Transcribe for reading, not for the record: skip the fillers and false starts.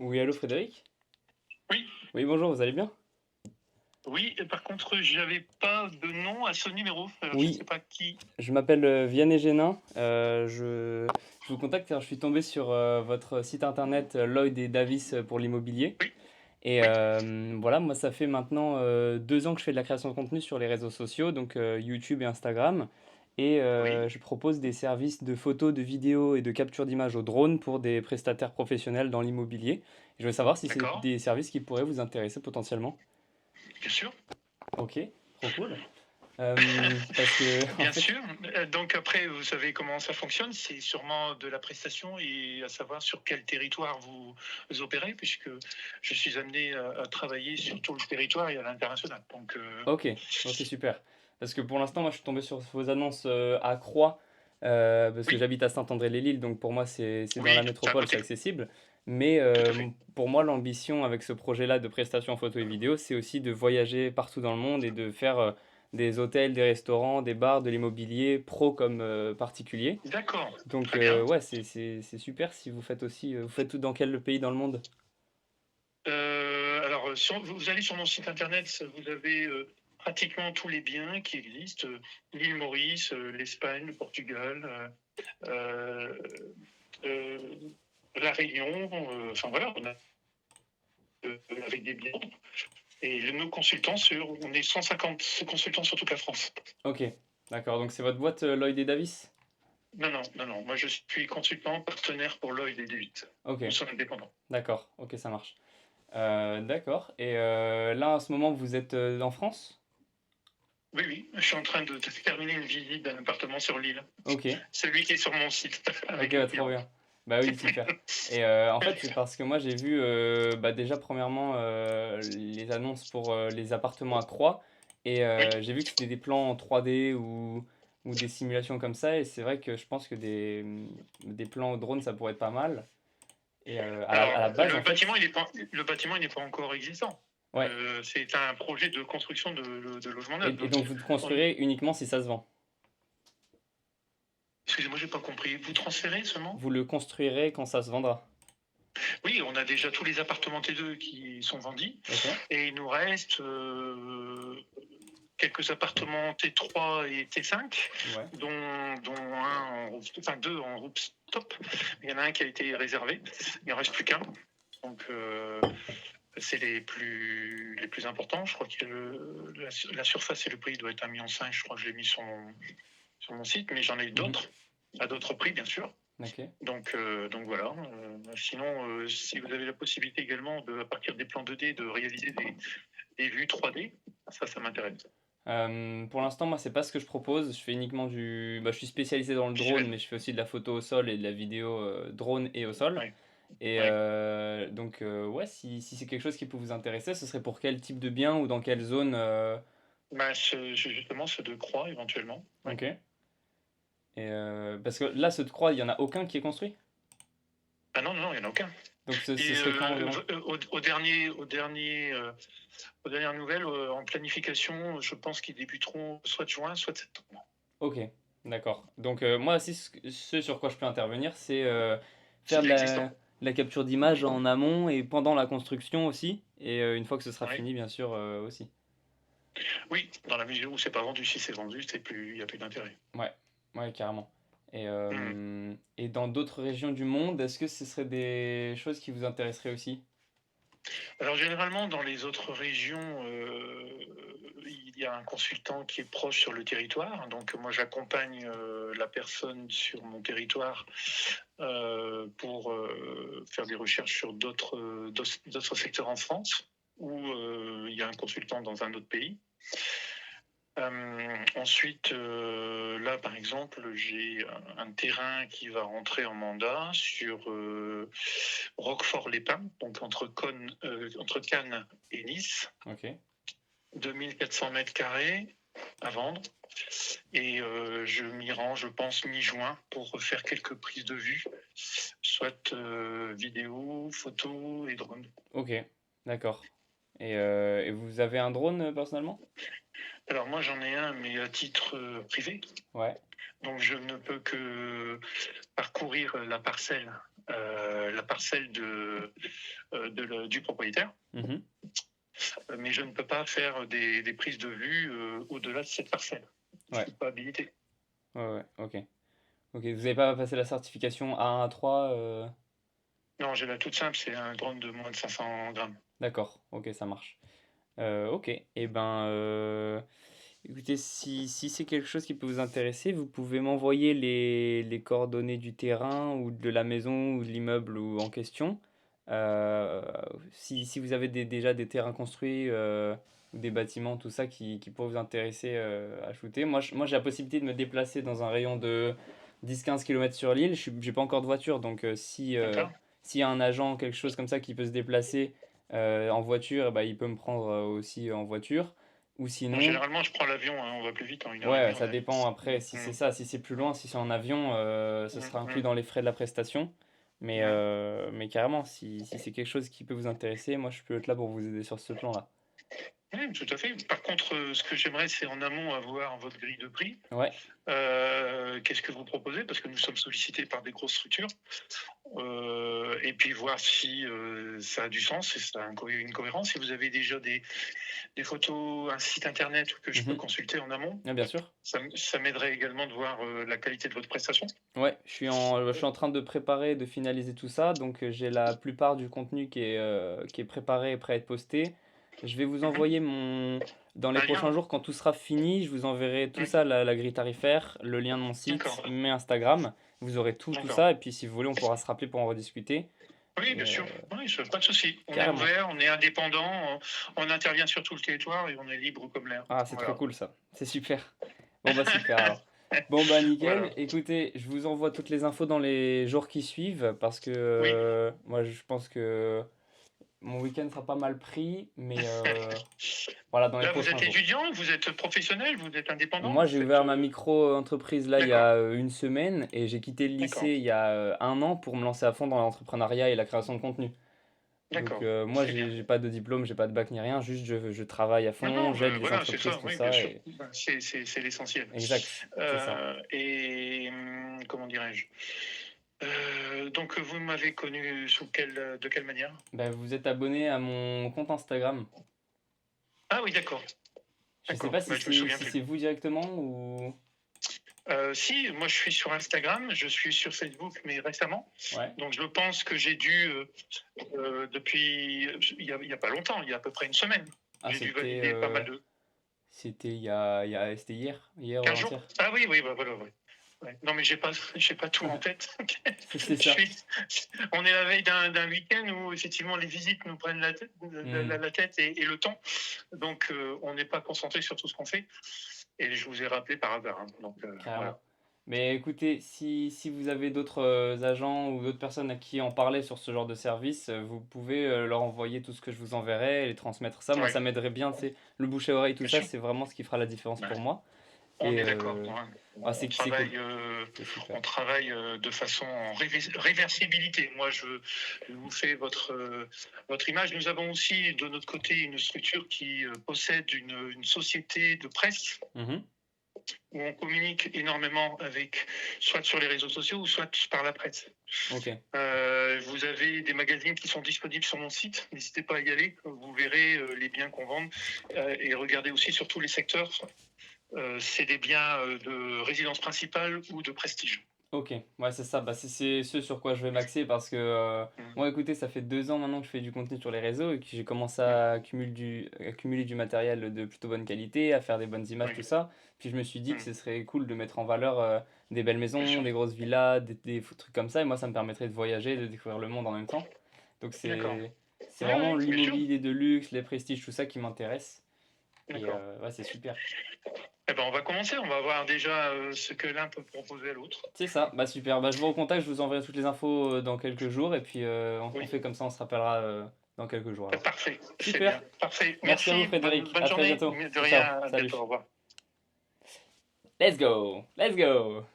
Oui, allô Frédéric? Oui, Oui, bonjour, vous allez bien? oui, et par contre, j'avais pas de nom à ce numéro. Alors, je sais Oui, pas qui. je m'appelle Vianney Génin. Je vous contacte car je suis tombé sur votre site internet Lloyd et Davis pour l'immobilier. Oui, Et oui, voilà, moi ça fait maintenant 2 ans que je fais de la création de contenu sur les réseaux sociaux, donc YouTube et Instagram. Et oui. je propose des services de photos, de vidéos et de capture d'images au drone pour des prestataires professionnels dans l'immobilier. Je voulais savoir si c'est D'accord, des services qui pourraient vous intéresser potentiellement. bien sûr. Ok, trop cool. Parce que, en Bien fait, sûr. Donc après, vous savez comment ça fonctionne. C'est sûrement de la prestation et à savoir sur quel territoire vous opérez, puisque je suis amené à travailler sur tout le territoire et à l'international. Donc, ok, ok, super. Parce que pour l'instant, moi, je suis tombé sur vos annonces à Croix, parce que oui, j'habite à Saint-André-les-Lilles, donc pour moi, c'est dans la oui, c'est à métropole, c'est côté. accessible. Mais Tout à fait. pour moi, l'ambition avec ce projet-là de prestation photo et vidéo, c'est aussi de voyager partout dans le monde et de faire des hôtels, des restaurants, des bars, de l'immobilier, pro comme particulier. D'accord, Donc, très bien. ouais, c'est super si vous faites aussi. Vous faites tout dans quel pays dans le monde? Alors, vous allez sur mon site internet, vous avez pratiquement tous les biens qui existent. L'île Maurice, l'Espagne, le Portugal, euh, euh, la Réunion. Enfin voilà, on a avec des biens. Et nos consultants, on est 150 consultants sur toute la France. Ok, d'accord. Donc, c'est votre boîte Lloyd et Davis? Non, non, non, non. Moi, je suis consultant partenaire pour Lloyd et D8. Ok, Nous sommes indépendants. d'accord. Ok, ça marche. D'accord. Et là, en ce moment, vous êtes en France? Oui, oui, je suis en train de terminer une visite d'un appartement sur l'île. Ok, Celui qui est sur mon site ok, avec le ouais, trop client. bien. Bah oui, super. Et en fait, c'est parce que moi, j'ai vu bah, déjà, premièrement, les annonces pour les appartements à Croix. Et Oui, j'ai vu que c'était des plans en 3D ou des simulations comme ça. Et c'est vrai que je pense que des plans au drone, ça pourrait être pas mal. Et à la alors, base, en fait, le bâtiment, il n'est pas encore existant. ouais. C'est un projet de construction de logement neuf. Et donc, vous construirez uniquement si ça se vend. Excusez-moi, j'ai pas compris. Vous transférez seulement? Vous le construirez quand ça se vendra. Oui, on a déjà tous les appartements T2 qui sont vendus. Ok? Et il nous reste quelques appartements T3 et T5, Ouais. dont enfin deux en rooftop. Il y en a un qui a été réservé. Il n'en reste plus qu'un. Donc, c'est les plus importants. Je crois que la surface et le prix doit être 1,5 million. Je crois que je l'ai mis sur mon site, mais j'en ai eu Mhm. d'autres, à d'autres prix, bien sûr. Ok. Donc voilà. Sinon, si vous avez la possibilité également, à partir des plans 2D, de réaliser des vues 3D, ça m'intéresse. Pour l'instant, moi, c'est pas ce que je propose. Je fais uniquement du. Bah, je suis spécialisé dans le drone, Visuel. mais je fais aussi de la photo au sol et de la vidéo drone et au sol. Oui. Et Oui. donc, ouais, si c'est quelque chose qui peut vous intéresser, ce serait pour quel type de bien ou dans quelle zone Bah, justement, ceux de Croix, éventuellement. Oui. Ok. Et parce que là, ceux de Croix, il y en a aucun qui est construit. Ah non, non, non, il n'y en a aucun. Donc, ce Et serait quand environ? aux dernières nouvelles, en planification, je pense qu'ils débuteront soit de juin, soit de septembre. Ok, d'accord. Donc, moi aussi, ce sur quoi je peux intervenir, c'est C'est faire de l'existant. la capture d'image en amont et pendant la construction aussi. Et une fois que ce sera Oui. fini, bien sûr, aussi. Oui, dans la mesure où c'est pas vendu. Si c'est vendu, il n'y a plus d'intérêt. Ouais, ouais, carrément. Hmm. Et dans d'autres régions du monde, est-ce que ce serait des choses qui vous intéresseraient aussi? Alors généralement, dans les autres régions, il y a un consultant qui est proche sur le territoire. Donc moi, j'accompagne la personne sur mon territoire pour faire des recherches sur d'autres secteurs en France où il y a un consultant dans un autre pays. Ensuite, là, par exemple, j'ai un terrain qui va rentrer en mandat sur Roquefort-les-Pins, donc entre Cannes et Nice, Ok, 2400 mètres carrés à vendre. Et je m'y rends, je pense, mi-juin pour faire quelques prises de vue, soit vidéo, photo et drone. ok, d'accord. Et vous avez un drone personnellement? Alors moi, j'en ai un, mais à titre privé. Ouais, Donc je ne peux que parcourir la parcelle la parcelle du propriétaire, Mhm. mais je ne peux pas faire des prises de vue au-delà de cette parcelle. Je ne Ouais, suis pas habilité. ouais, ouais, ok. Ok, vous n'avez pas passé la certification A1 A3 Non, j'ai la toute simple, c'est un drone de moins de 500 grammes. D'accord, ok, ça marche. Ok, et ben, écoutez, si c'est quelque chose qui peut vous intéresser, vous pouvez m'envoyer les coordonnées du terrain ou de la maison ou de l'immeuble ou en question. Euh, si vous avez déjà des terrains construits ou des bâtiments, tout ça qui pourraient vous intéresser à shooter. Moi, j'ai la possibilité de me déplacer dans un rayon de 10-15 km sur l'île. J'ai pas encore de voiture, donc D'accord. s'il y a un agent, quelque chose comme ça qui peut se déplacer en voiture, bah, il peut me prendre aussi en voiture. Ou Bon, sinon, généralement, je prends l'avion, hein, on va plus vite, en 1 heure et demie, ouais, on ça arrive. dépend après si c'est Mm, ça, si c'est plus loin, si c'est en avion, ce mm, sera inclus mm, dans les frais de la prestation. mm. Mais carrément, si c'est quelque chose qui peut vous intéresser, moi je peux être là pour vous aider sur ce plan-là. Oui, tout à fait. Par contre, ce que j'aimerais, c'est en amont avoir votre grille de prix. Ouais, Qu'est-ce que vous proposez? Parce que nous sommes sollicités par des grosses structures. Et puis voir si ça a du sens, si ça a une cohérence. Si vous avez déjà des photos, un site internet que je peux mhm. consulter en amont, Ouais, bien sûr. ça m'aiderait également de voir la qualité de votre prestation. Ouais, je suis en train de préparer, de finaliser tout ça, donc j'ai la plupart du contenu qui est préparé et prêt à être posté. Je vais vous Mhm. envoyer dans les Un prochains lien? jours, quand tout sera fini, je vous enverrai tout Mhm. ça, la grille tarifaire, le lien de mon site, D'accord, mes Instagram. Vous aurez tout d'accord. ça, et puis si vous voulez, on pourra se rappeler pour en rediscuter. Oui, Et bien sûr. Oui, pas de souci. On est carrément. ouvert, on est indépendant, on intervient sur tout le territoire et on est libre comme l'air. Ah, c'est trop Voilà. cool ça. C'est super. Bon bah super alors. Bon bah Voilà. nickel. Écoutez, je vous envoie toutes les infos dans les jours qui suivent parce que Oui. moi je pense que mon week-end sera pas mal pris, mais voilà, dans les Là, vous prochains êtes jours. étudiant, vous êtes professionnel, vous êtes indépendant, Moi, vous j'ai faites. ouvert ma micro-entreprise là il y D'accord, a une semaine et j'ai quitté le lycée d'accord, il y a un an pour me lancer à fond dans l'entrepreneuriat et la création de contenu. Donc d'accord. moi, C'est bien. j'ai pas de diplôme, j'ai pas de bac ni rien, juste je travaille à Non, fond, non, j'aide les voilà, c'est entreprises, ça, tout oui, bien ça sûr. et C'est l'essentiel. exact, c'est ça. Et comment dirais-je? Donc, vous m'avez connu de quelle manière? Bah, vous êtes abonné à mon compte Instagram. Ah oui, d'accord, Je sais d'accord. pas Bah, je me souviens si plus. c'est vous directement ou... Si, moi je suis sur Instagram, je suis sur Facebook, mais récemment. Ouais. Donc je pense que j'ai dû, depuis, il y a pas longtemps, il y a à peu près une semaine, Ah, j'ai dû valider pas mal de c'était c'était hier ou 15 jours. avant-hier. Ah oui, oui, bah voilà, ouais. Ouais. Non, mais j'ai pas tout en tête. C'est Je ça. suis, on est la veille d'un week-end où effectivement les visites nous prennent la tête, Hmm, la tête et le temps. Donc on n'est pas concentré sur tout ce qu'on fait. Et je vous ai rappelé par hasard, hein. Donc carrément. voilà. Mais écoutez, si vous avez d'autres agents ou d'autres personnes à qui en parler sur ce genre de service, vous pouvez leur envoyer tout ce que je vous enverrai et les transmettre ça. Moi, Oui, ça m'aiderait bien, c'est le bouche à oreille, tout bien ça, sûr. c'est vraiment ce qui fera la différence Ouais. pour moi. On Et est d'accord, hein. ah, c'est cool, c'est On super. travaille de façon en réversibilité. Moi, je vous fais votre image. Nous avons aussi de notre côté une structure qui possède une société de presse Mhm. où on communique énormément avec, soit sur les réseaux sociaux ou soit par la presse. Ok, Vous avez des magazines qui sont disponibles sur mon site. N'hésitez pas à y aller. Vous verrez les biens qu'on vend et regardez aussi sur tous les secteurs. C'est des biens de résidence principale ou de prestige. ok, ouais, c'est ça. Bah, c'est ce sur quoi je vais m'axer parce que Mm, moi, écoutez, ça fait 2 ans maintenant que je fais du contenu sur les réseaux et que j'ai commencé mm, à accumuler du matériel de plutôt bonne qualité, à faire des bonnes images, tout oui, ça. Puis je me suis dit que mm, ce serait cool de mettre en valeur des belles bien maisons, sûr. des grosses villas, des trucs comme ça. Et moi, ça me permettrait de voyager, de découvrir le monde en même temps. Donc D'accord. c'est Oui, vraiment oui, bien sûr. l'immobilier de luxe, les prestiges, tout ça qui m'intéresse. Et D'accord. ouais, c'est super. Eh ben, on va commencer. On va voir déjà ce que l'un peut proposer à l'autre. C'est ça, bah super. Bah, je vous recontacte, je vous enverrai toutes les infos dans quelques jours et puis on Oui, fait comme ça, on se rappellera dans quelques jours alors. parfait. C'est bien. Super. Parfait. Merci à vous Merci. Frédéric. Bonne À très journée. bientôt. De Ciao, ciao. rien. À bientôt. Au Salut. revoir. Let's go. Let's go.